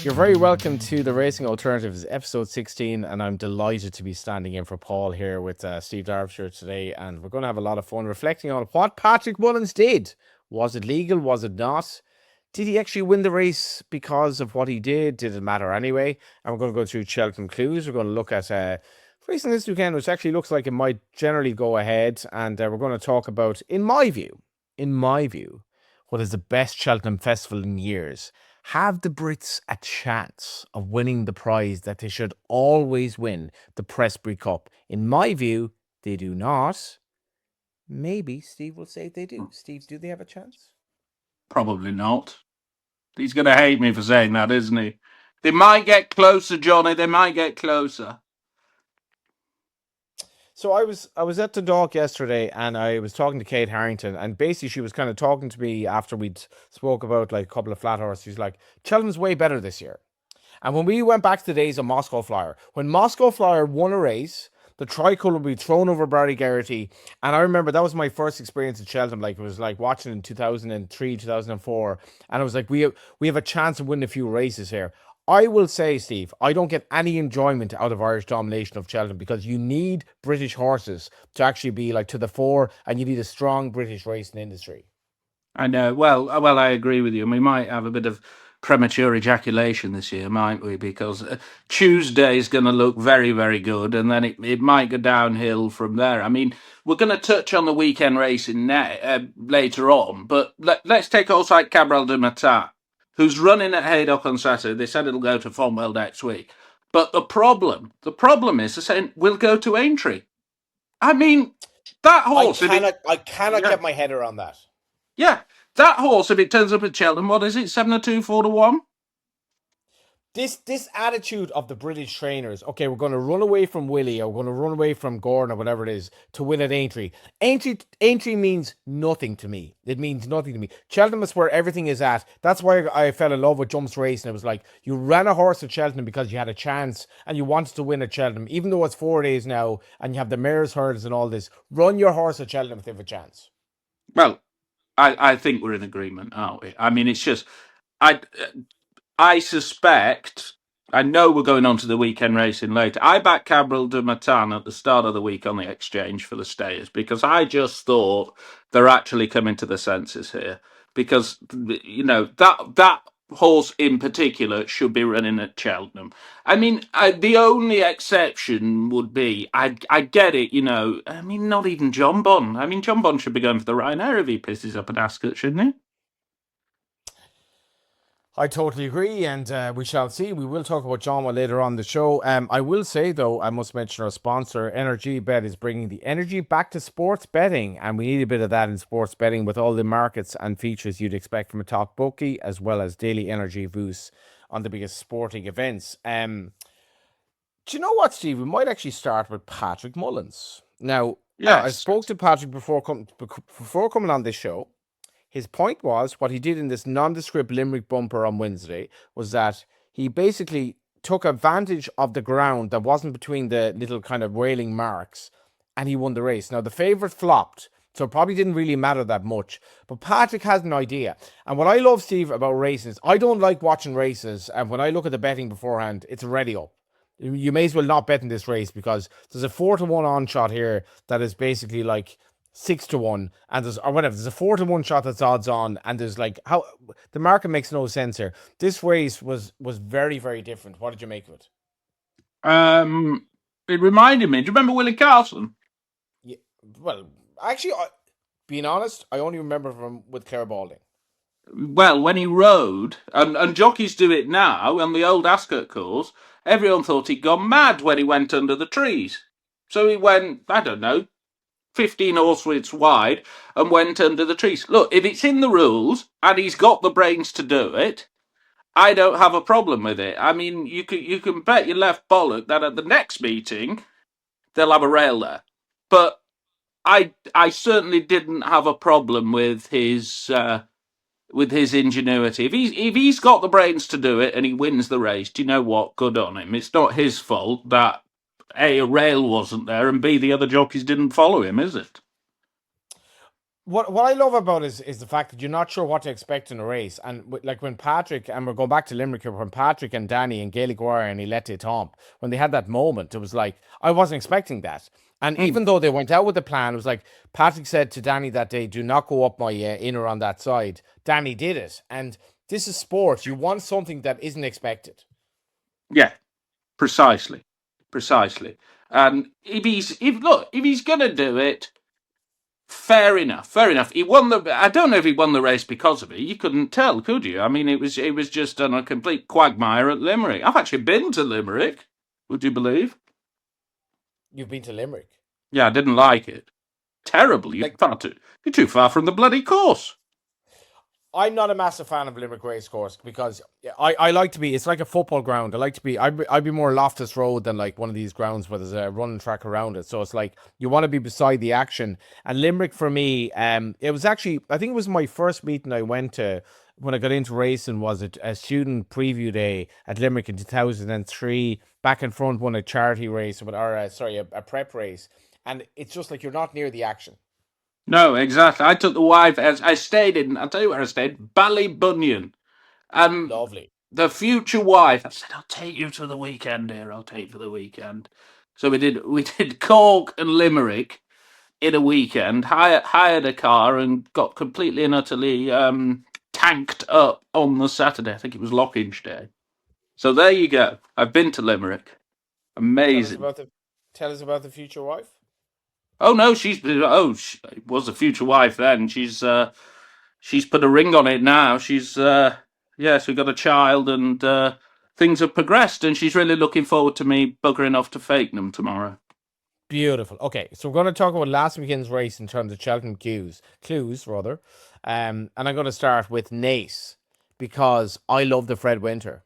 You're very welcome to the Racing Alternatives, episode 16, and I'm delighted to be standing in for Paul here with Steve Derbyshire today, and we're going to have a lot of fun reflecting on what Patrick Mullins did. Was it legal? Was it not? Did he actually win the race because of what he did? Did it matter anyway? And we're going to go through Cheltenham clues. We're going to look at racing this weekend, which actually looks like it might generally go ahead, and we're going to talk about, in my view, what is the best Cheltenham Festival in years. Have the Brits a chance of winning the prize that they should always win, the Prestbury Cup? In my view, they do not. Maybe Steve will say they do. Steve, do they have a chance? Probably not. He's going to hate me for saying that, isn't he? They might get closer, Johnny. They might get closer. So I was at the dock yesterday, and I was talking to Kate Harrington, and basically she was kind of talking to me after we'd spoke about like a couple of flat horses. She's like, Cheltenham's way better this year. And when we went back to the days of Moscow Flyer, when Moscow Flyer won a race, the tricolour would be thrown over Barry Geraghty. And I remember that was my first experience at Cheltenham. Like, it was like watching in 2003, 2004. And I was like, we have a chance of winning a few races here. I will say, Steve, I don't get any enjoyment out of Irish domination of Cheltenham because you need British horses to actually be like to the fore, and you need a strong British racing industry. I know. Well, I agree with you. And we might have a bit of premature ejaculation this year, might we? Because Tuesday is going to look very, very good, and then it might go downhill from there. I mean, we're going to touch on the weekend racing later on, but let's take also like Cabral de Matat, who's running at Haydock on Saturday. They said it'll go to Fonwell next week. But the problem is they're saying we'll go to Aintree. I mean, that horse, I cannot yeah, get my head around that. yeah, that horse, if it turns up at Cheltenham, what is it, 7-2, 4-1? This attitude of the British trainers, okay, we're going to run away from Willie, or we're going to run away from Gordon, or whatever it is, to win at Aintree. Aintree means nothing to me. It means nothing to me. Cheltenham is where everything is at. That's why I fell in love with Jumps Racing. It was like, you ran a horse at Cheltenham because you had a chance and you wanted to win at Cheltenham. Even though it's 4 days now and you have the mares' hurdles and all this, run your horse at Cheltenham if you have a chance. Well, I think we're in agreement, aren't we? I mean, it's just, I, I suspect, I know we're going on to the weekend racing later. I backed Cabral de Matan at the start of the week on the exchange for the stayers because I just thought they're actually coming to their senses here. Because, that horse in particular should be running at Cheltenham. I mean, the only exception would be, I get it, I mean, not even John Bon. I mean, John Bon should be going for the Ryanair if he pisses up an Ascot, shouldn't he? I totally agree, and we shall see. We will talk about John later on the show. I will say, though, I must mention our sponsor, Energy Bet, is bringing the energy back to sports betting, and we need a bit of that in sports betting with all the markets and features you'd expect from a top bookie, as well as daily energy boosts on the biggest sporting events. Do you know what, Steve? We might actually start with Patrick Mullins. Now, I Yes. spoke to Patrick before coming on this show. His point was what he did in this nondescript Limerick bumper on Wednesday was that he basically took advantage of the ground that wasn't between the little kind of wailing marks, and he won the race. Now, the favourite flopped, so it probably didn't really matter that much. But Patrick has an idea. And what I love, Steve, about races, I don't like watching races, and when I look at the betting beforehand, it's already up. You may as well not bet in this race because there's a 4-1 on shot here that is basically like 6-1, and there's a 4-1 shot that's odds on, and there's like how the market makes no sense here. This race was very, very different. What did you make of it? It reminded me, do you remember Willie Carlson? Yeah, well, actually, being honest, I only remember from with Claire Balding. Well, when he rode, and jockeys do it now on the old Ascot course, everyone thought he'd gone mad when he went under the trees. So he went, I don't know, 15 horsewidths wide and went under the trees. Look, if it's in the rules and he's got the brains to do it, I don't have a problem with it. I mean, you can bet your left bollock that at the next meeting they'll have a rail there. But I certainly didn't have a problem with his ingenuity. If he's got the brains to do it and he wins the race, do you know what? Good on him. It's not his fault that A rail wasn't there and B the other jockeys didn't follow him, is it? what I love about it is the fact that you're not sure what to expect in a race. And like when Patrick, and we're going back to Limerick here, when Patrick and Danny and Gaelic Warrior and Ilete Tomp, when they had that moment, it was like, I wasn't expecting that. And Hmm. even though they went out with the plan, it was like Patrick said to Danny that day, do not go up my inner on that side. Danny did it. And this is sport. You want something that isn't expected. Yeah, precisely, precisely. And if he's gonna do it, fair enough, fair enough. He won the. I don't know if he won the race because of it. You couldn't tell, could you? I mean, it was just on a complete quagmire at Limerick. I've actually been to Limerick. Would you believe? You've been to Limerick. Yeah, I didn't like it. Terrible. Like, You're too far from the bloody course. I'm not a massive fan of Limerick Racecourse because I like to be. It's like a football ground. I like to be. I'd be more Loftus Road than like one of these grounds where there's a running track around it. So it's like you want to be beside the action. And Limerick for me, it was actually I think it was my first meeting I went to when I got into racing was a student preview day at Limerick in 2003. Back and front won a charity race, a prep race, and it's just like you're not near the action. No, exactly. I took the wife as I stayed in. I'll tell you where I stayed. Ballybunion. And Lovely. the future wife. I said, I'll take you to the weekend here. I'll take you for the weekend. So we did Cork and Limerick in a weekend, hired a car and got completely and utterly tanked up on the Saturday. I think it was Lockinge Day. So there you go. I've been to Limerick. Tell us Amazing. about the tell us about the future wife. Oh no, she was a future wife then. She's put a ring on it now. Yes, we've got a child and things have progressed, and she's really looking forward to me buggering off to Fakenham tomorrow. Beautiful. Okay, so we're going to talk about last weekend's race in terms of Cheltenham clues rather, and I'm going to start with Nace because I love the Fred Winter.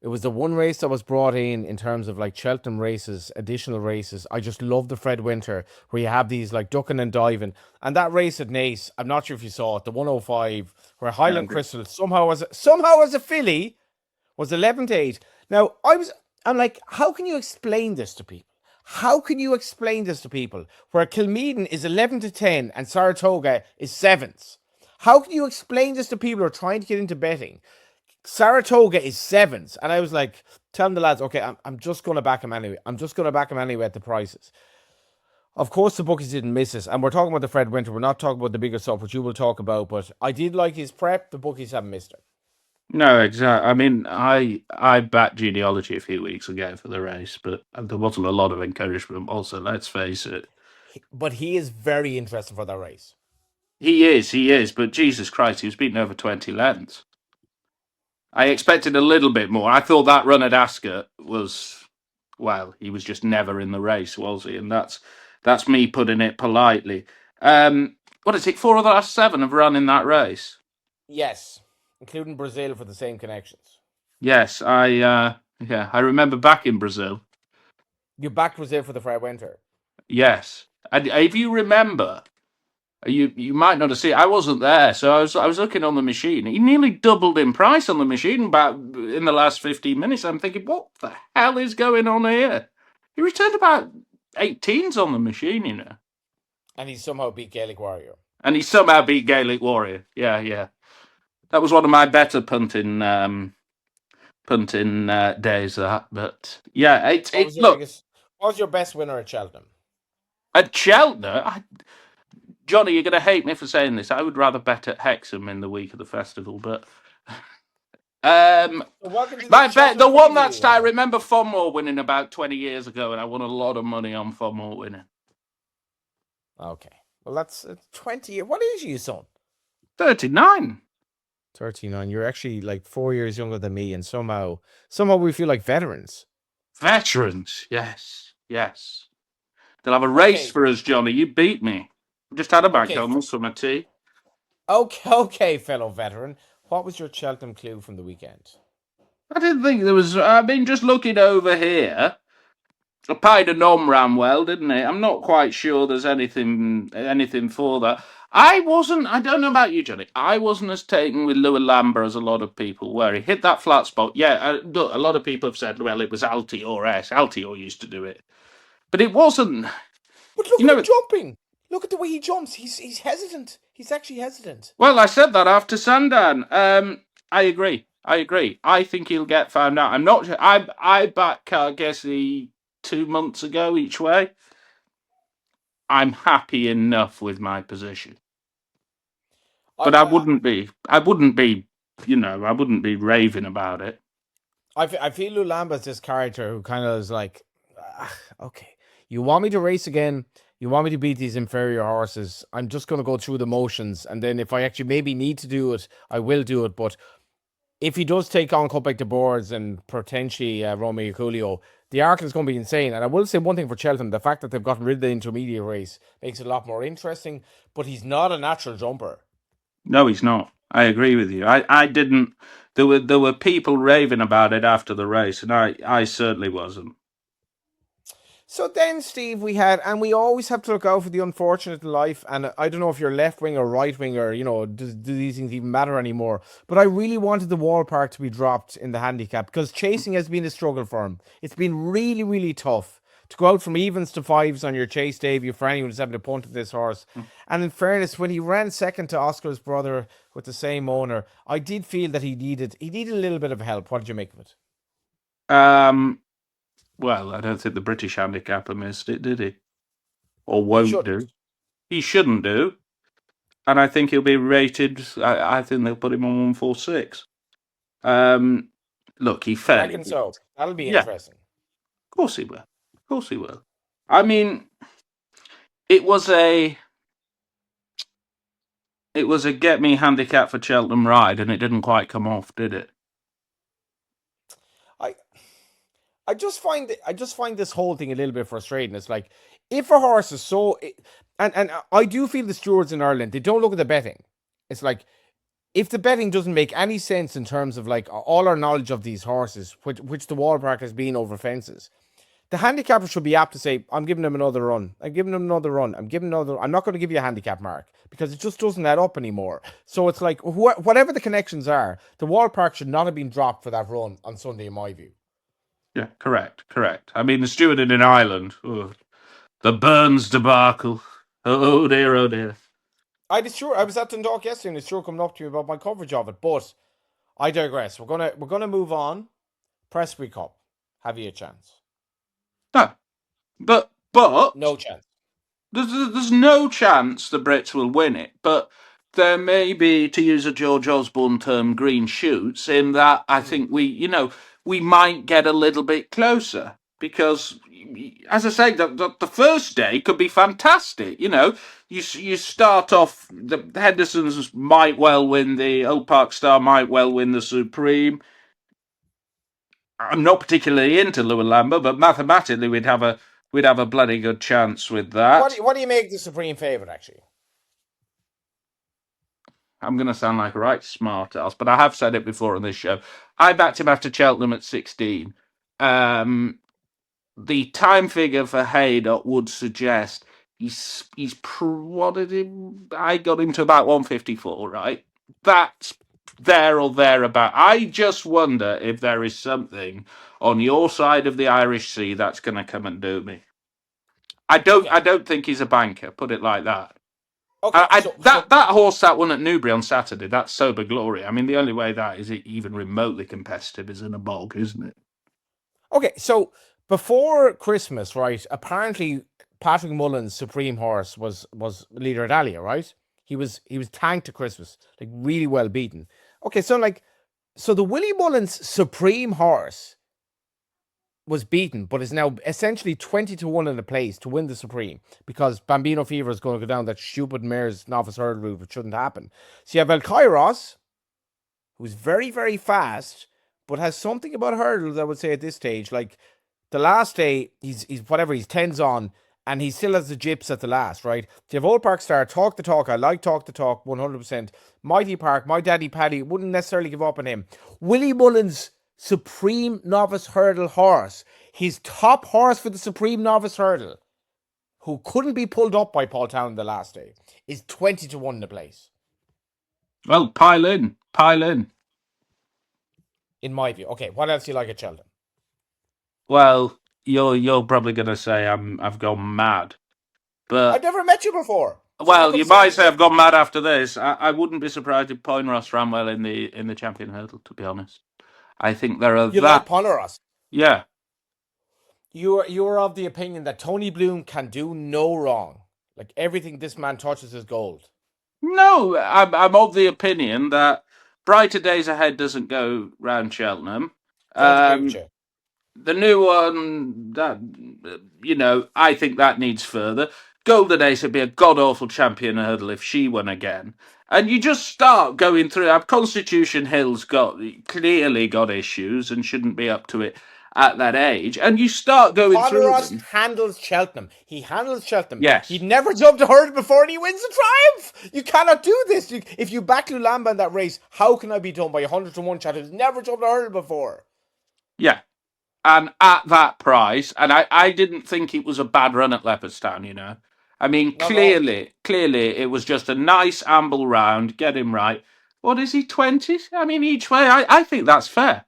It was the one race that was brought in terms of like Cheltenham races, additional races. I just love the Fred Winter where you have these like ducking and diving, and that race at Nace. I'm not sure if you saw it, the 105 where Yeah, Highland Crystal somehow as a filly was 11 to 8. Now I'm like, how can you explain this to people? How can you explain this to people where Kilmeaden is 11 to 10 and Saratoga is sevens? How can you explain this to people who are trying to get into betting? Saratoga is sevens, and I was like, telling the lads, okay, I'm just going to back him anyway. I'm just going to back him anyway at the prices. Of course, the bookies didn't miss us, and we're talking about the Fred Winter. We're not talking about the bigger stuff, which you will talk about. But I did like his prep. The bookies haven't missed him. no, exactly. I mean, I backed genealogy a few weeks ago for the race, but there wasn't a lot of encouragement. Also, let's face it, But he is very interesting for that race. he is. But Jesus Christ, he was beaten over 20 lengths. I expected a little bit more. I thought that run at Ascot was, well, he was just never in the race, was he? And that's me putting it politely. What is it? 4 of the last 7 have run in that race. Yes, including Brazil for the same connections. Yes, I remember back in Brazil. You backed Brazil for the Fred Winter. Yes, and if you remember, you might not have seen. I wasn't there, so I was looking on the machine. He nearly doubled in price on the machine about in the last 15 minutes. I'm thinking, what the hell is going on here? He returned about 18s on the machine, And he somehow beat Gaelic Warrior. and he somehow beat Gaelic Warrior. Yeah, yeah, that was one of my better punting days. That, but yeah, What was your look biggest? What was your best winner at Cheltenham? at Cheltenham. Johnny, you're going to hate me for saying this. I would rather bet at Hexham in the week of the festival, but um, So welcome to the my bet, Cheltenham the one preview. that's I remember Fonmore winning about 20 years ago, and I won a lot of money on Fonmore winning. Okay. Well, that's 20. What is you, son? 39. 39. You're actually like 4 years younger than me, and somehow we feel like veterans. Veterans, yes, yes. They'll have a race Okay. for us, Johnny. You beat me. Just had a Okay. McDonald's for my tea. Okay, fellow veteran. What was your Cheltenham clue from the weekend? I didn't think there was. I mean, just looking over here, a Eider Nom ran well, didn't it? I'm not quite sure there's anything for that. I wasn't. I don't know about you, Johnny. I wasn't as taken with Louis Lambert as a lot of people were. He hit that flat spot. Yeah, look, a lot of people have said, well, it was Altior S. Altior used to do it, but it wasn't. But look You at know, him jumping. Look at the way he jumps. He's hesitant. He's actually hesitant. Well, I said that after Sandown. I agree. I agree. I think he'll get found out. I'm not sure. I back Cargessi 2 months ago each way. I'm happy enough with my position, I but I I wouldn't be. I wouldn't be raving about it. I feel Lulamba's this character who kind of is like, okay, you want me to race again? You want me to beat these inferior horses? I'm just going to go through the motions, and then if I actually maybe need to do it, I will do it. But if he does take on Cupbeck de Boards and potentially Romeo Julio, the arc is going to be insane. And I will say one thing for Cheltenham: the fact that they've gotten rid of the intermediate race makes it a lot more interesting. But he's not a natural jumper. No, he's not. I agree with you. I didn't. There were people raving about it after the race, and I certainly wasn't. So then, Steve, and we always have to look out for the unfortunate in life. And I don't know if you're left wing or right wing, or do these things even matter anymore? But I really wanted the wall park to be dropped in the handicap because chasing has been a struggle for him. It's been really, really tough to go out from evens to fives on your chase debut for anyone who's having to punt at this horse. And in fairness, when he ran second to Oscar's brother with the same owner, I did feel that he needed a little bit of help. What did you make of it? Um, well, I don't think the British handicapper missed it, did he? Or He won't shouldn't. do. He shouldn't do. And I think he'll be rated. I think they'll put him on 146. Um, Look, he You fairly. reckon so? That'll be Yeah, of interesting. course he will. Of course he will. I mean, it was a it was a get me handicap for Cheltenham ride, and it didn't quite come off, did it? I I just find this whole thing a little bit frustrating. It's like if a horse is and I do feel the stewards in Ireland they don't look at the betting. It's like if the betting doesn't make any sense in terms of like all our knowledge of these horses, which the Wall Park has been over fences, the handicapper should be apt to say, "I'm giving them another run. I'm giving them another run. I'm giving another. I'm not going to give you a handicap mark because it just doesn't add up anymore." So it's like whatever the connections are, the Wall Park should not have been dropped for that run on Sunday, in my view. Yeah, correct. I mean, the steward in Ireland, the Burns debacle. Oh dear, oh dear. I was at Dundalk yesterday, and it's sure coming up to me about my coverage of it. But I digress. We're gonna move on. Prestbury Cup. Have you a chance? No, but No chance. there's no chance the Brits will win it, but there may be, to use a George Osborne term, green shoots in that I Mm. think we might get a little bit closer because, as I say, the first day could be fantastic. You start off the Hendersons might well win the Old Park Star might well win the Supreme. I'm not particularly into Lamba, but mathematically we'd have a bloody good chance with What that. do you, what do you make the supreme favorite? Actually, I'm going to sound like a right smart ass, but I have said it before on this show. I backed him after Cheltenham at 16. Um, the time figure for Haydock would suggest what did he? I got him to about 154, right? That's there or thereabout. I just wonder if there is something on your side of the Irish Sea that's going to come and do me. I don't. okay, I don't think he's a banker. Put it like that. okay. That horse that won at Newbury on Saturday, that's sober glory. I mean, the only way that is even remotely competitive is in a bog, isn't it? So before Christmas, right? Apparently, Patrick Mullins' supreme horse was leader at Alia, right? He was tanked to Christmas, like really well beaten. Okay, so the Willie Mullins supreme horse was beaten, but is now essentially 20-1 in the place to win the Supreme because Bambino Fever is going to go down that stupid mare's novice hurdle route, which shouldn't happen. So you have El Kairos, who's very, very fast, but has something about hurdles, I would say, at this stage. Like the last day, he's whatever, he's tens on, and he still has the jips at the last, right? So you have Old Park Star, Talk the Talk. I like Talk the Talk 100%. Mighty Park, my daddy Paddy, wouldn't necessarily give up on him. Willie Mullins, Supreme Novice Hurdle horse. His top horse for the Supreme Novice Hurdle, who couldn't be pulled up by Paul Town the last day, is 20-1 in the place, Well, pile in, pile in. in my view. Okay, what else do you like at Cheltenham? Well, you're probably going to say I've gone mad. But I've never met you before. So how well, come you saying might the say I've difference? gone mad after this. I wouldn't be surprised if Poinros ran well in the champion hurdle. To be honest, I think there are You like that. Poneros. Yeah. You're of the opinion that Tony Bloom can do no wrong. Like everything this man touches is gold. No, I'm of the opinion that brighter days ahead doesn't go round Cheltenham. Don't agree with Um, you. the new one, that I think that needs further. Golden Ace would be a god awful champion hurdle if she won again. And you just start going through. Constitution Hill's clearly got issues and shouldn't be up to it at that age. And you start going through Poneros them. handles Cheltenham. He handles Cheltenham. He'd Yes. never jumped a hurdle before and he wins the triumph. You cannot do this. If you back Lulamba in that race, how can I be done by 100-1 shot who's never jumped a hurdle before? Yeah. And at that price, and I didn't think it was a bad run at Leopardstown. I mean, Not at all. clearly, it was just a nice amble round, get him right. What is he, 20? I mean, each way, I think that's fair.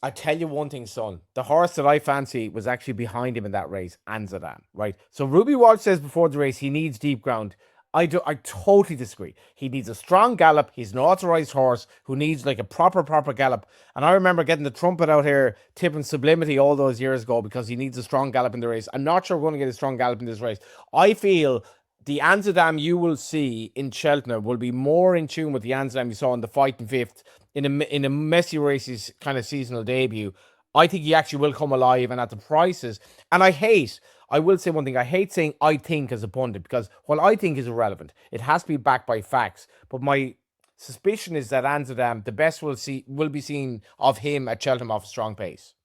I tell you one thing, son. The horse that I fancy was actually behind him in that race, Anzadam, right? So Ruby Walsh says before the race he needs deep ground. I totally disagree. He needs a strong gallop. He's an authorized horse who needs like a proper gallop. And I remember getting the trumpet out here tipping Sublimity all those years ago because he needs a strong gallop in the race. I'm not sure we're going to get a strong gallop in this race. I feel the Anzadam you will see in Cheltenham will be more in tune with the Anzadam you saw in the Fighting Fifth in a messy races kind of seasonal debut. I think he actually will come alive and at the prices. And I will say one thing, I hate saying I think as a pundit because what I think is irrelevant. It has to be backed by facts. But my suspicion is that Anzadam, the best will be seen of him at Cheltenham off a strong pace.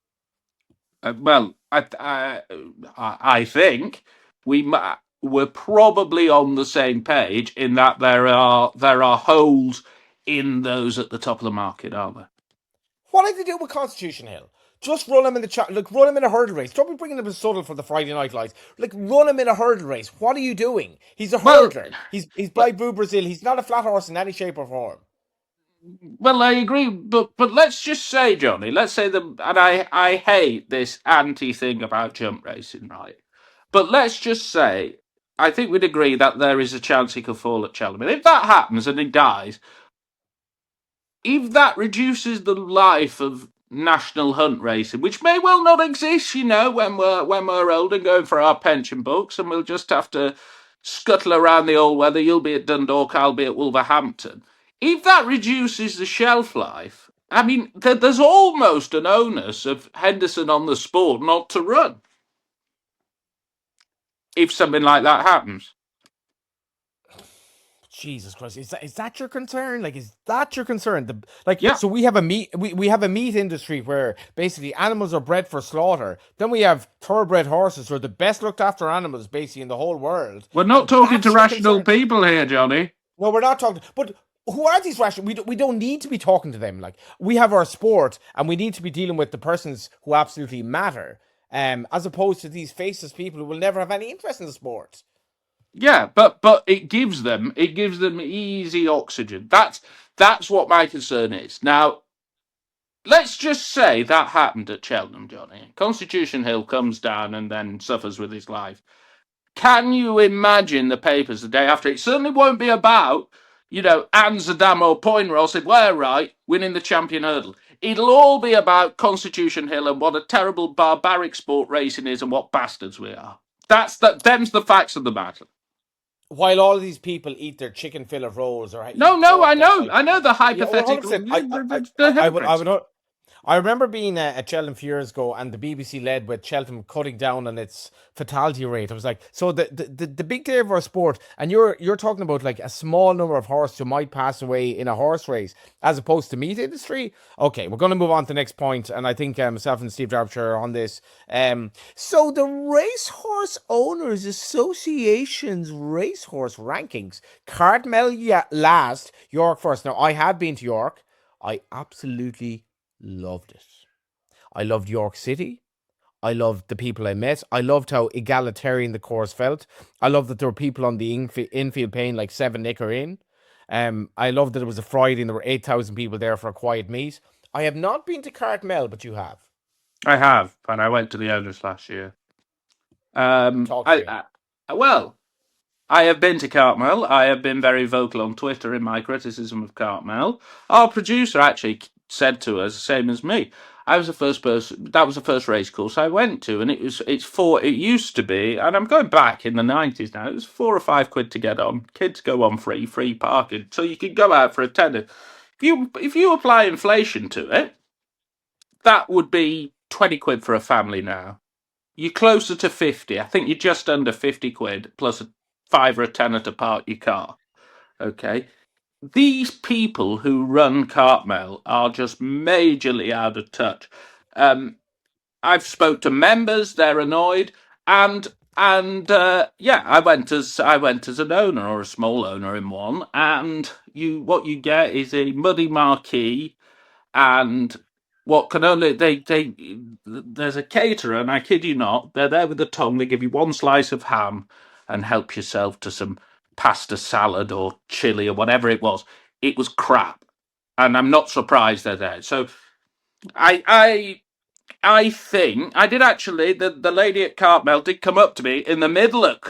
Well, I think we're probably on the same page in that there are holes in those at the top of the market, aren't there? What did they do with Constitution Hill? Just run him in the chat. Look, run him in a hurdle race. Don't be bringing him a Subtle for the Friday night lights. Like, run him in a hurdle race. What are you doing? He's a Well, hurdler. He's by Boo Brazil. He's not a flat horse in any shape or form. Well, I agree, but let's just say, Johnny, let's say and I hate this anti thing about jump racing, right? But let's just say, I think we'd agree that there is a chance he could fall at Cheltenham. And if that happens and he dies, if that reduces the life of national hunt racing, which may well not exist, when we're old and going for our pension books, and we'll just have to scuttle around the old weather. You'll be at Dundalk, I'll be at Wolverhampton. If that reduces the shelf life, I mean, there's almost an onus of Henderson on the sport not to run if something like that happens. Jesus Christ, is that your concern? Like, is that your concern? Yeah. So we have a meat industry where basically animals are bred for slaughter. Then we have thoroughbred horses who are the best looked after animals basically in the whole world, We're not and talking to that's your rational concern. people here, Johnny. No, we're not talking. But who are these rational? We don't need to be talking to them. Like, we have our sport, and we need to be dealing with the persons who absolutely matter, as opposed to these faceless people who will never have any interest in the sport. Yeah, but it gives them easy oxygen. That's what my concern is. Now, let's just say that happened at Cheltenham, Johnny. Constitution Hill comes down and then suffers with his life. Can you imagine the papers the day after? It certainly won't be about, Amsterdam or Poinross if we're right, winning the champion hurdle. It'll all be about Constitution Hill and what a terrible barbaric sport racing is and what bastards we are. Them's the facts of the matter. While all of these people eat their chicken fillet rolls or No, eat no, I pork that's know, like, I know the yeah, 100%. hypothetical. The I hypocrites. would. I remember being at Cheltenham a few years ago, and the BBC led with Cheltenham cutting down on its fatality rate. I was like, so the big day of our sport, and you're talking about like a small number of horses who might pass away in a horse race, as opposed to meat industry. Okay, we're going to move on to the next point, and I think myself and Steve Derbyshire are on this. So the Racehorse Owners Association's racehorse rankings: Cartmel last, York first. Now I have been to York. I absolutely loved it. I loved York City. I loved the people I met. I loved how egalitarian the course felt. I loved that there were people on the infield paying like 7 nicker in. I loved that it was a Friday and there were 8,000 people there for a quiet meet. I have not been to Cartmel, but you have. I have, and I went to the owners last year. Talk to me. Well, I have been to Cartmel. I have been very vocal on Twitter in my criticism of Cartmel. Our producer actually said to us, same as me. I was the first person. That was the first race course I went to, and it's four. It used to be, and I'm going back in the 90s now. It was £4 or £5 to get on. Kids go on free parking, so you could go out for a tenner. If you apply inflation to it, that would be £20 for a family now. You're closer to 50. I think you're just under £50 plus a five or a tenner to park your car. Okay. These people who run Cartmel are just majorly out of touch. I've spoke to members; they're annoyed, and yeah, I went as an owner or a small owner in one, and what you get is a muddy marquee and what can only they there's a caterer, and I kid you not, they're there with the tongue. They give you one slice of ham and help yourself to some pasta salad or chili or whatever it was. It was crap, and I'm not surprised they're there. So I I think I did actually. The lady at Cartmel did come up to me in the middle of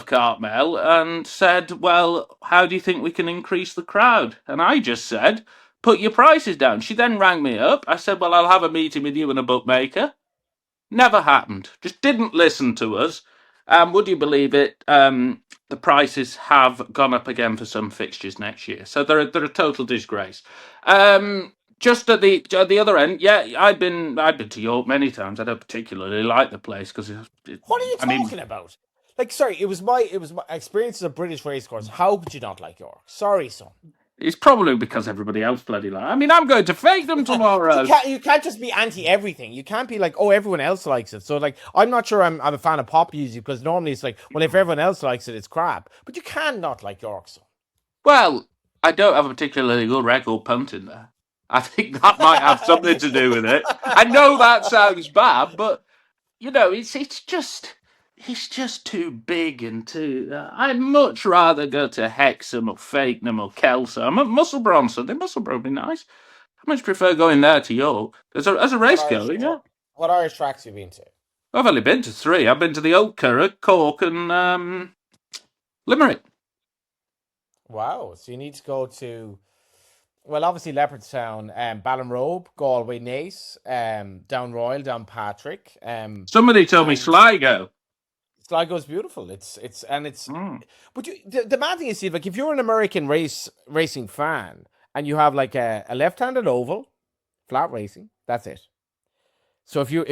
Cartmel and said, "Well, how do you think we can increase the crowd?" And I just said, "Put your prices down." She then rang me up. I said, "Well, I'll have a meeting with you and a bookmaker." Never happened. Just didn't listen to us. Would you believe it? The prices have gone up again for some fixtures next year, so they're a total disgrace. Just at the other end, yeah, I've been to York many times. I don't particularly like the place because What are you I mean, talking about? Like, sorry, it was my experience as a British racecourse. How could you not like York? Sorry, son. it's probably because everybody else bloody like. I mean, I'm going to fake them But you tomorrow. can't just be anti everything. You can't be like, oh, everyone else likes it. So like, I'm not sure I'm a fan of pop music because normally it's like, well, if everyone else likes it, it's crap. But you can not like York, son. Well, I don't have a particularly good record punting there. I think that might have something to do with it. I know that sounds bad, but it's just too big and too. I'd much rather go to Hexham or Fakenham or Kelso. I'm at Musselburgh. So Musselburgh would be nice. I much prefer going there to York as a What race Irish girl. Yeah, what Irish tracks have you been to? I've only been to three. I've been to the Old Curragh, Cork, and Limerick. Wow. So you need to go to, well, obviously Leopardstown, Ballinrobe, Galway, Naas, down Royal, down Patrick, Somebody told me and Sligo. Sligo's beautiful. It's, Mm. but the mad thing is, Steve, like if you're an American racing fan and you have like a left-handed oval, flat racing, that's it. So if you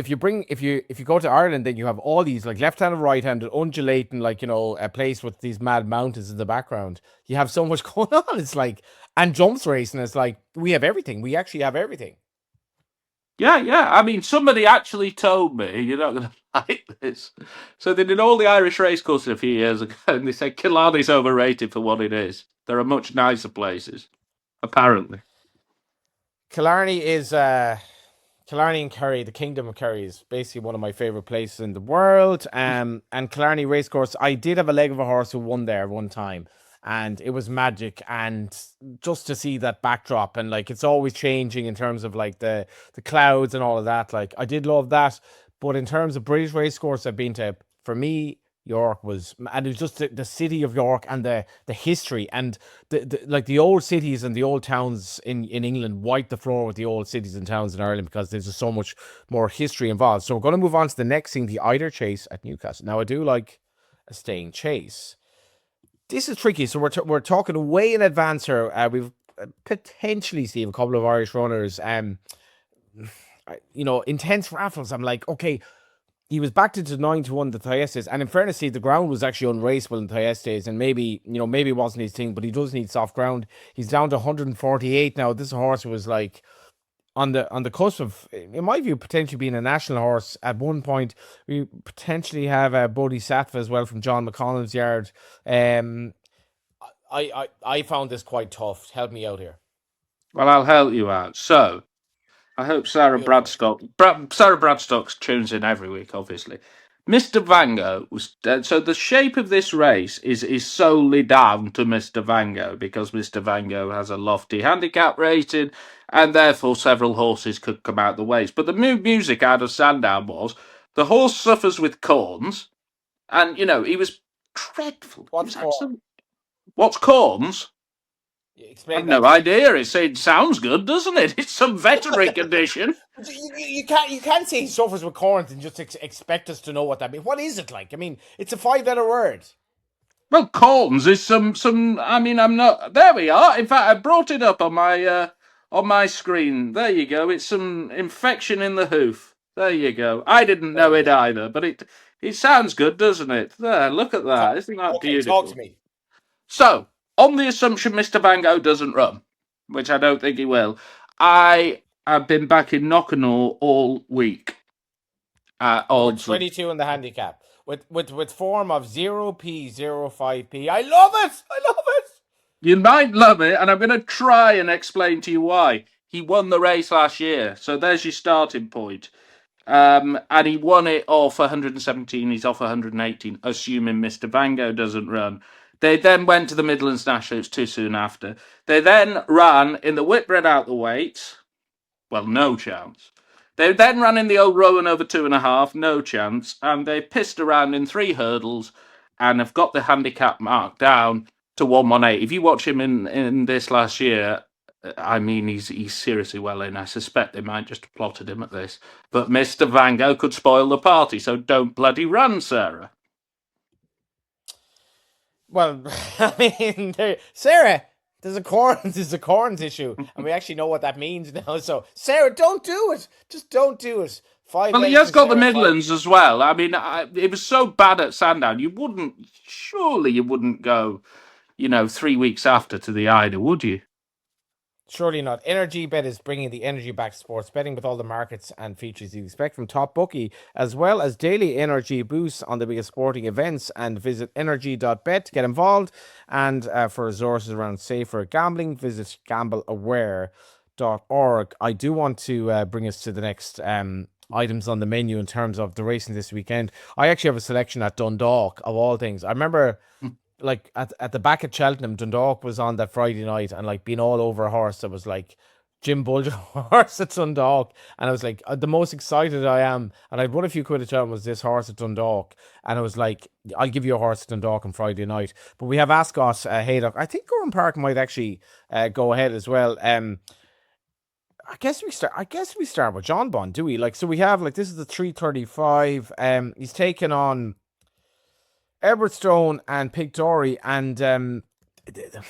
go to Ireland, then you have all these like left-handed, right-handed, undulating, like a place with these mad mountains in the background. You have so much going on. It's like and jumps racing. It's like we have everything. We actually have everything. Yeah, yeah. I mean, somebody actually told me, you're not going to like this. So they did all the Irish racecourses a few years ago, and they said Killarney's overrated for what it is. There are much nicer places, apparently. Killarney is Killarney and Kerry, the Kingdom of Kerry, is basically one of my favorite places in the world. And Killarney Racecourse, I did have a leg of a horse who won there one time, and it was magic. And just to see that backdrop, and like it's always changing in terms of like the clouds and all of that. Like I did love that, but in terms of British racecourse, I've been to, for me, York was, and it was just the city of York and the history and like the old cities and the old towns in England wipe the floor with the old cities and towns in Ireland because there's just so much more history involved. So we're going to move on to the next thing, the Eider Chase at Newcastle. Now I do like a staying chase. This is tricky. So we're talking way in advance here. We've potentially seen a couple of Irish runners. Intense raffles. I'm like, okay, he was backed into 9-1 the Thyestes, and in fairness, the ground was actually unraceable in Thyestes, and maybe it wasn't his thing, but he does need soft ground. He's down to 148 now. This horse was like on the cusp of, in my view, potentially being a national horse at one point. We potentially have Bodhisattva as well from John McConnell's yard. I found this quite tough. Help me out here. Well, I'll help you out. So, I hope Beautiful. Sarah Bradstock tunes in every week, obviously. Mr. Vango was so the shape of this race is solely down to Mr. Vango because Mr. Vango has a lofty handicap rating and therefore several horses could come out the ways. But the music out of Sandown was the horse suffers with corns, and he was dreadful. It What's was corn? absolutely. What's corns? I've Explain that no to me. idea. It sounds good, doesn't it? It's some veterinary condition. But you can't say he suffers with corns and just expect us to know what that means. What is it like? I mean, it's a 5-letter word. Well, corns is some. I mean, I'm not. There we are. In fact, I brought it up on my screen. There you go. It's some infection in the hoof. There you go. I didn't There know you it go. either, but it sounds good, doesn't it? There, look at that. Isn't that Okay, talk to beautiful? me. So, on the assumption Mr. Van Gogh doesn't run, which I don't think he will, I have been back in Knocknall all week at Number Aldsworth. 22 in the handicap with form of 0p05p. I love it. I love it. You might love it, and I'm going to try and explain to you why. He won the race last year, so there's your starting point. And he won it off 117. He's off 118, assuming Mr. Van Gogh doesn't run. They then went to the Midlands Nationals too soon after. They then ran in the Whitbread out the weights. Well, no chance. They then ran in the old Rowan over 2.5, no chance. And they pissed around in 3 hurdles and have got the handicap mark down to 118. If you watch him in this last year, I mean, he's seriously well in. I suspect they might just have plotted him at this. But Mr. Van Gogh could spoil the party, so don't bloody run, Sarah. Well, I mean, Sarah, there's a corns issue, and we actually know what that means now. So, Sarah, don't do it. Just don't do it. Five Well, he lengths has in got the Sarah, five. Midlands as well. I mean, it was so bad at Sandown. Surely you wouldn't go, 3 weeks after to the Eider, would you? Surely not. Energy Bet is bringing the energy back to sports betting with all the markets and features you expect from Top Bookie, as well as daily energy boosts on the biggest sporting events. And visit energy.bet to get involved. And for resources around safer gambling, visit gambleaware.org. I do want to bring us to the next items on the menu in terms of the racing this weekend. I actually have a selection at Dundalk, of all things. I remember like at the back at Cheltenham, Dundalk was on that Friday night and like being all over a horse that was like Jim Bulger horse at Dundalk, and I was like the most excited I am, and I'd won a few quid at Cheltenham was this horse at Dundalk, and I was like, I'll give you a horse at Dundalk on Friday night. But we have Ascot, Haydock. I think Gorham Park might actually go ahead as well. I guess we start with John Bond, do we? Like, so we have like this is the 335. He's taken on Eberstone and Pigdory, and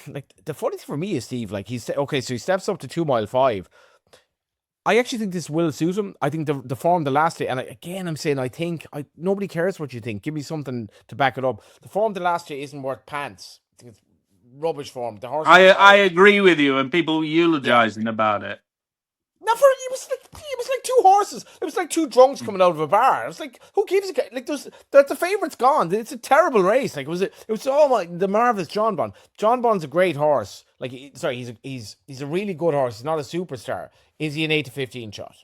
like the funny thing for me is Steve, like he's okay, so he steps up to 2 mile 5. I actually think this will suit him. I think the form the last day, and again I'm saying nobody cares what you think. Give me something to back it up. The form the last day isn't worth pants. I think it's rubbish form. The horse. I agree with you, and people Yeah. eulogizing about it. Now for it was like 2 horses. It was like 2 drunks coming out of a bar. It was like, who gives a like the favorite's gone. It's a terrible race. Like it was all the marvelous John Bond. John Bond's a great horse. Like he's a really good horse. He's not a superstar. Is he an 8 to 15 shot?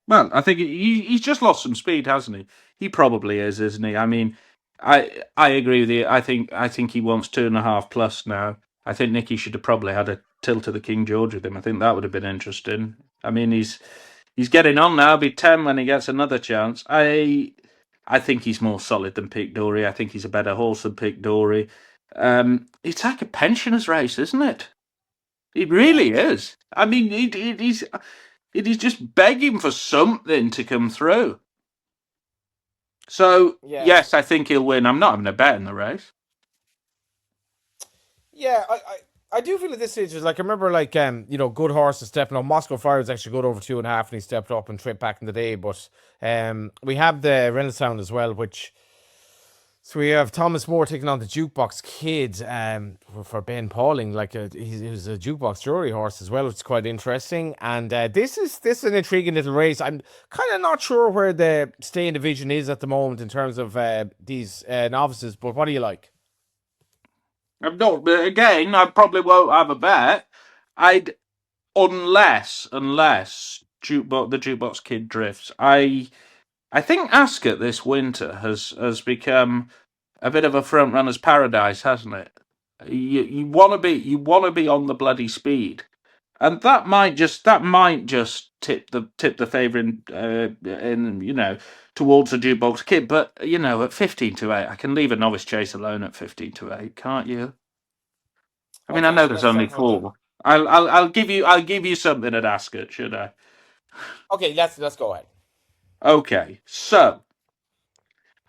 Well, I think he's just lost some speed, hasn't he? He probably is, isn't he? I mean, I agree with you. I think he wants 2.5 plus now. I think Nicky should have probably had a tilt of the King George with him. I think that would have been interesting. I mean, he's getting on now. Be 10 when he gets another chance. I think he's more solid than Pic Dory. I think he's a better horse than Pic Dory. It's like a pensioners race, isn't it? It Yeah. really is. I mean, it is just begging for something to come through. So, Yeah. yes, I think he'll win. I'm not having a bet in the race. Yeah, I do feel at this stage is like I remember like good horses stepping up. Moscow Fire was actually good over 2.5 and he stepped up and tripped back in the day. But we have the Renaissance as well, which so we have Thomas Moore taking on the Jukebox Kid for Ben Pauling. Like he was a Jukebox Jury horse as well, which is quite interesting. And this is an intriguing little race. I'm kind of not sure where the staying division is at the moment in terms of these novices. But what do you like? I've not, but again, I probably won't have a bet. I'd unless the Jukebox Kid drifts. I think Ascot this winter has become a bit of a front runner's paradise, hasn't it? You want to be on the bloody speed, and that might just tip the favour in towards a jukebox kid. But at 15-8, I can leave a novice chase alone at 15-8, can't you? I mean, I Okay, know so there's let's only talk about the. four. I'll give you something at Ascot, should I? Okay, let's go ahead. Okay, so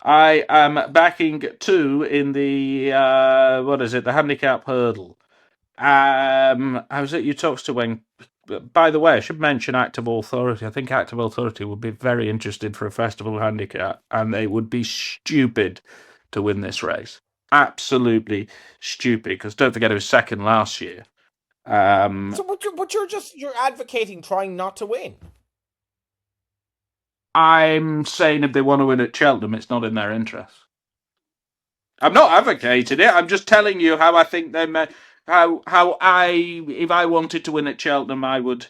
I am backing two in the what is it? The handicap hurdle. I was at your talks to when. By the way, I should mention Active Authority. I think Active Authority would be very interested for a festival handicap, and they would be stupid to win this race. Absolutely stupid, because don't forget it was second last year. So, but you're advocating trying not to win. I'm saying if they want to win at Cheltenham, it's not in their interest. I'm not advocating it. I'm just telling you how I think they may. How if I wanted to win at Cheltenham, I would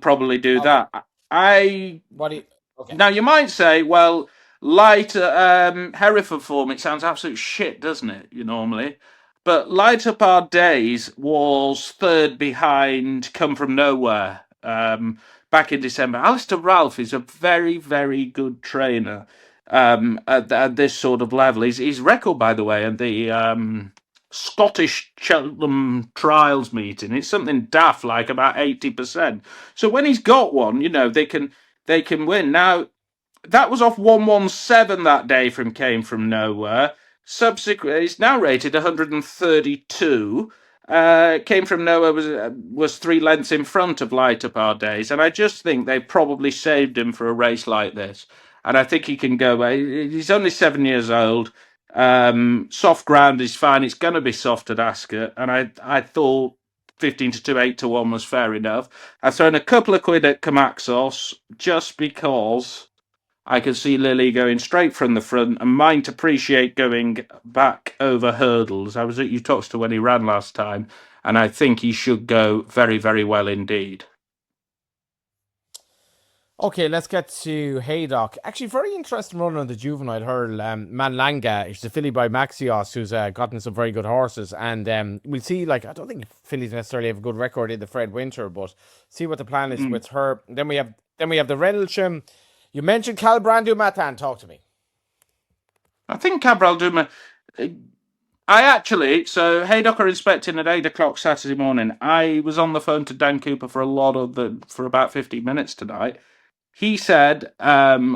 probably do Okay. that. I What do you? Okay. Now you might say, well, lighter Hereford form. It sounds absolute shit, doesn't it? You normally, but Light Up Our Days was third behind Come From Nowhere back in December. Alistair Ralph is a very, very good trainer at this sort of level. His record, by the way, and the Scottish Cheltenham Trials meeting, it's something daft like about 80%. So when he's got one, they can win. Now that was off 117 that day from Came From Nowhere. Subsequently, it's now rated 132. Came From Nowhere was 3 lengths in front of Light Up Our Days, and I just think they probably saved him for a race like this. And I think he can go. He's only 7 years old. Soft ground is fine. It's going to be soft at Ascot, and I thought 15-2, 8-1 was fair enough. I've thrown a couple of quid at Camaxos just because I could see Lily going straight from the front and Might Appreciate going back over hurdles. I was at Uttoxeter when he ran last time, and I think he should go very, very well indeed. Okay, let's get to Haydock. Actually, very interesting run on the juvenile hurdle. Manlanga, it's a filly by Maxios, who's gotten some very good horses. And we'll see, like, I don't think fillies necessarily have a good record in the Fred Winter, but see what the plan is with her. Then we have the Rendlesham. You mentioned Calbrandu Matan. Talk to me. I think Cabral Duma. So Haydock are inspecting at 8 o'clock Saturday morning. I was on the phone to Dan Cooper for about 15 minutes tonight. He said,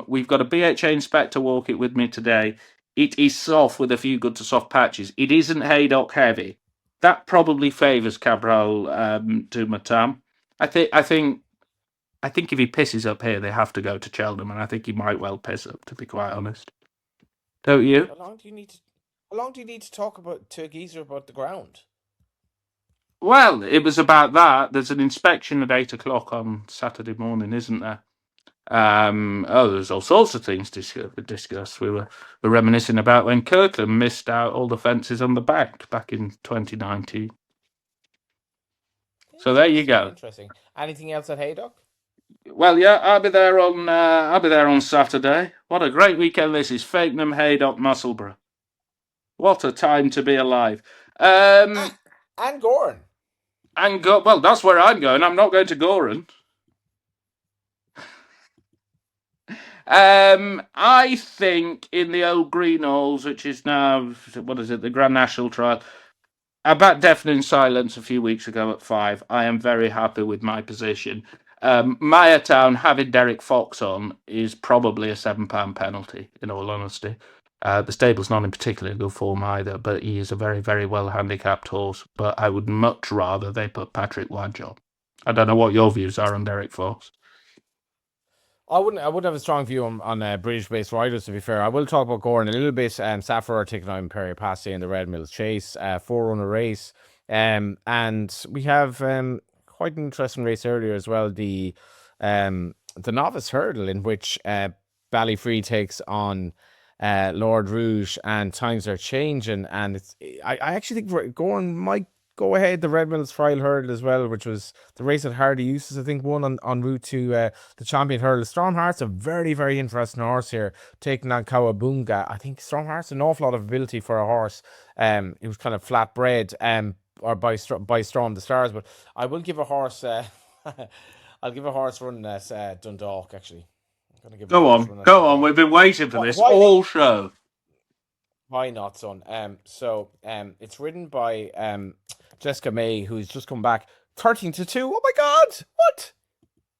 we've got a BHA inspector walk it with me today. It is soft with a few good to soft patches. It isn't Haydock heavy. That probably favours Cabral to Matam. I think if he pisses up here, they have to go to Cheltenham, and I think he might well piss up, to be quite honest. Don't you? How long do you need to? How long do you need to talk to a geezer about the ground? Well, it was about that. There's an inspection at 8 o'clock on Saturday morning, isn't there? There's all sorts of things to discuss. We were reminiscing about when Kirkland missed out all the fences on the back in 2019. So there you go. Interesting. Anything else at Haydock? Well, yeah, I'll be there on Saturday. What a great weekend this is! Fakenham, Haydock, Musselburgh. What a time to be alive. And Gorn. Well, that's where I'm going. I'm not going to Goran. I think in the old Greenhalls, which is now, what is it, the Grand National Trial, I backed Deafening Silence a few weeks ago at 5. I am very happy with my position. Mayertown having Derek Fox on is probably a £7 penalty, in all honesty. The stable's not in particularly good form either, but he is a very, very well handicapped horse. But I would much rather they put Patrick Wadge on. I don't know what your views are on Derek Fox. I wouldn't have a strong view on British-based riders. To be fair, I will talk about Gorn a little bit. Saffron are taking on Perry Passe in the Red Mills Chase, 4-runner race. And we have quite an interesting race earlier as well. The novice hurdle in which Ballyfree takes on Lord Rouge, and times are changing. And I actually think Gorn might go ahead the Red Mills Trial Hurdle as well, which was the race that Hardy Eustace, I think, won on route to the Champion Hurdle. Storm Heart's a very, very interesting horse here, taking on Kawabunga. I think Storm Heart's an awful lot of ability for a horse. He was kind of flat bred. or by Storm the Stars. But I will give a horse. I'll give a horse run at Dundalk. Actually, I'm gonna give a Go horse on, run at go on. Dundalk. We've been waiting for this Why? all show. Why not, son? It's ridden by Jessica May, who's just come back 13-2. Oh my God! What?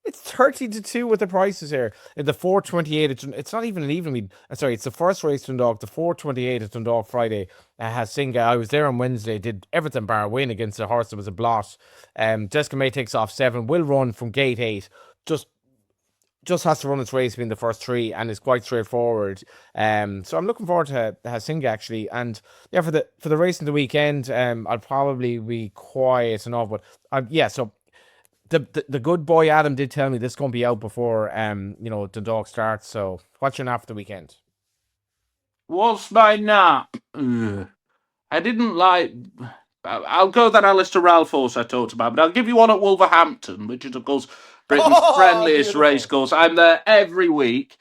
It's 13-2 with the prices here. In the 428, it's not even an even lead. Sorry, it's the first race Dundalk. The 428 at Dundalk Friday has Singa. I was there on Wednesday. Did everything bar win against a horse that was a blot. Jessica May takes off 7. Will run from gate 8. Just has to run its race between the first 3 and is quite straightforward. So I'm looking forward to Hasinga actually. And yeah, for the race in the weekend, I'll probably be quiet enough. But so the good boy Adam did tell me this is going to be out before Dundalk starts. So what's your nap for the weekend? What's my nap? Ugh. I didn't like. I'll go that Alistair Ralph horse I talked about, but I'll give you one at Wolverhampton, which is of course Britain's friendliest Beautiful. racecourse. I'm there every week.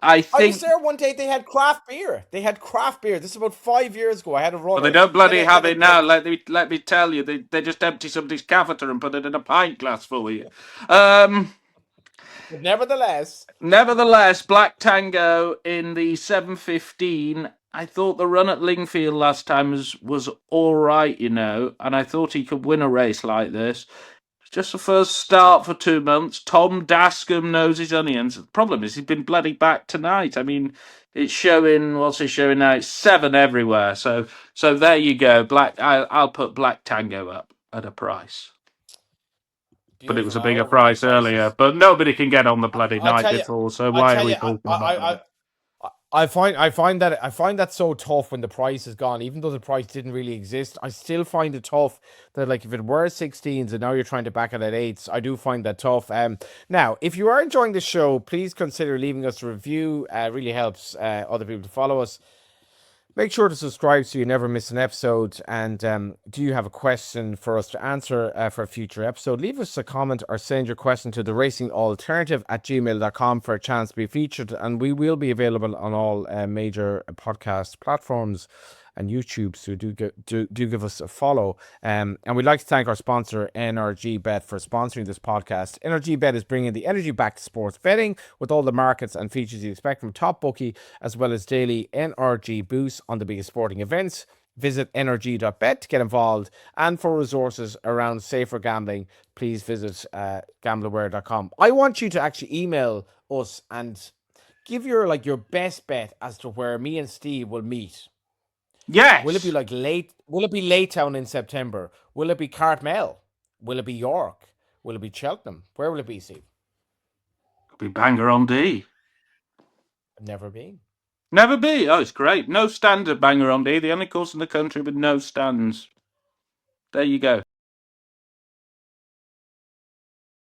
I I was think. there one day. They had craft beer. This is about 5 years ago. I had a Well, they runner. don't bloody Get have a it now. Let me tell you, they just empty somebody's catheter and put it in a pint glass for you. But nevertheless, Nevertheless, Black Tango in the 7:15. I thought the run at Lingfield last time was all right, and I thought he could win a race like this. It's just the first start for 2 months. Tom Dascombe knows his onions. The problem is he's been bloody back tonight. I mean, it's showing. What's it showing now? It's 7 everywhere. So there you go. I'll put Black Tango up at a price. But it was beautiful. a I bigger love running price earlier. prices. But nobody can get on the bloody I night tell you, before. So I why are tell we you, talking about it? I find that so tough when the price is gone. Even though the price didn't really exist, I still find it tough that, like, if it were 16s and now you're trying to back it at 8s, I do find that tough. Now, if you are enjoying the show, please consider leaving us a review. It really helps other people to follow us. Make sure to subscribe so you never miss an episode. And do you have a question for us to answer for a future episode? Leave us a comment or send your question to theracingalternative@gmail.com for a chance to be featured. And we will be available on all major podcast platforms and YouTube. So do give us a follow. And we'd like to thank our sponsor, NRG Bet, for sponsoring this podcast. NRG Bet is bringing the energy back to sports betting with all the markets and features you expect from top bookie, as well as daily NRG boosts on the biggest sporting events. Visit nrg.bet to get involved. And for resources around safer gambling, please visit gambleaware.com. I want you to actually email us and give your best bet as to where me and Steve will meet. Will it be Yes. late? Will it be Laytown in September? Will it be Cartmel? Will it be York? Will it be Cheltenham? Where will it be, Steve? Could be Bangor on D. Never been. Never be. Oh, it's great. No stands at Bangor on D. The only course in the country with no stands. There you go.